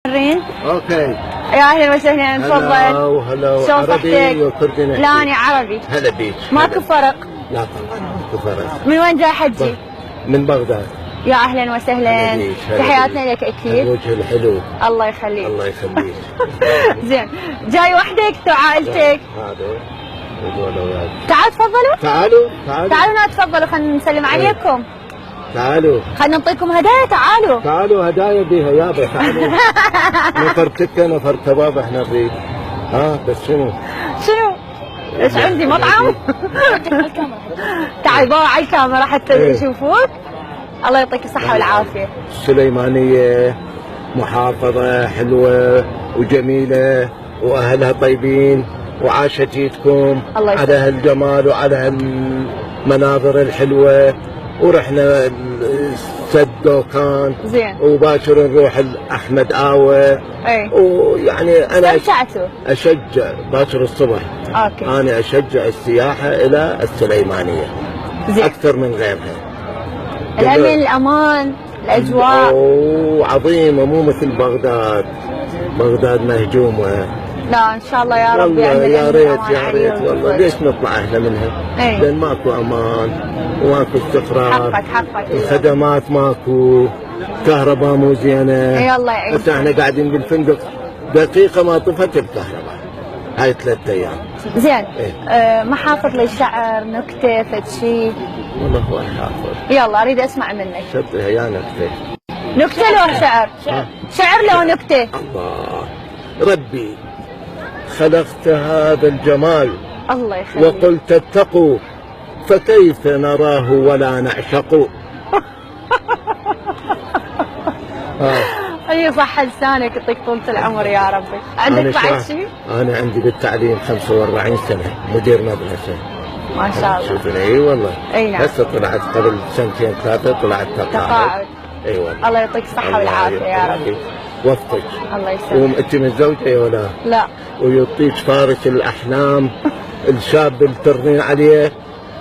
اوكي. يا اهلا وسهلا، تفضل. هلا وهلا. شلون عربي وكردي نحكي؟ لا انا عربي. هلا بيك. ماكو فرق؟ لا طبعا ماكو فرق. من وين جاي حجي؟ من بغداد. يا اهلا وسهلا، تحياتنا لك اكيد. الوجه الحلو. الله يخليك. الله يخليك. زين، جاي وحدك وعائلتك؟ هذا وذول وياك. تعالوا تفضلوا. تعالوا تفضلوا، خلينا نسلم عليكم. تعالوا خلينا نعطيكم هدايا. تعالوا هدايا بيها يابا. تعالوا. نفر تكه نفر كباب احنا نريد. بس شنو؟ ايش عندي مطعم؟ تعال بابا على الكاميرا حتى يشوفوك. الله يعطيك الصحة والعافية. السليمانية محافظة حلوة وجميلة واهلها طيبين، وعاشت جيتكم على هالجمال وعلى هالمناظر الحلوة. ورحنا سد دوكان زين، وباكر نروح احمد آوى. ويعني انا اشجع باكر الصبح. اوكي. انا اشجع السياحه الى السليمانيه زين. اكثر من غيرها. الامن، الامان، الاجواء عظيمه، مو مثل بغداد. بغداد مهجومه. لا ان شاء الله يا رب. يا ريت والله. ليش نطلع احنا منها؟ لان ماكو امان وماكو استقرار. حقك. الخدمات ماكو، كهرباء مو زينه. الله يعينك. بس احنا قاعدين بالفندق دقيقه ما طفت الكهرباء. هاي 3 ايام. زين. ما حافظ لي شعر، نكته، فد شيء؟ والله هو حافظ. يلا اريد اسمع منك. شبه يا نكته. نكته لو شعر؟ شعر لو نكته. الله. ربي خلقت هذا الجمال. الله يخليك. وقلت اتقوا فكيف نراه ولا نعشق. اي صح لسانك، يعطيك طولة العمر يا ربي. عندك بعد شيء؟ انا عندي بالتعليم 45 سنة مدير مدرسة. ما شاء الله. شوفني. اي والله. اي نعم. هسه طلعت قبل 2 3 طلعت تقاعد. اي والله. الله يعطيك الصحة والعافية يا ربي. وفقك. الله يسلمك. وانت متزوجة ولا؟ لا. ويعطيك فارس الاحلام الشاب اللي ترضين عليه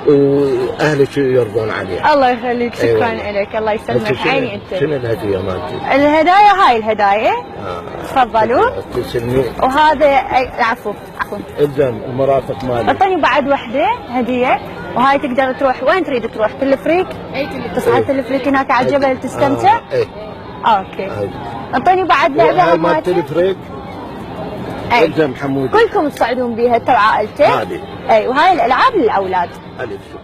واهلك يرضون عليه. الله يخليك. شكرا لك. الله يسلمك. عيني انت. شنو الهديه مالتي؟ الهدايا هاي الهدايا. تفضلوا. تسلمي. وهذا عفوا. الزم المرافق مالي. اعطيني بعد وحده هديه. وهاي تقدر تروح وين تريد تروح؟ تلفريك؟ تصعد تلفريك هناك على الجبل تستمتع؟ اوكي. اعطيني بعد لعبه مال تلفريك. الزم حمود. كلكم تصعدون بيها انت وعائلتك؟ هذه. وهاي الالعاب للاولاد. الف شكر.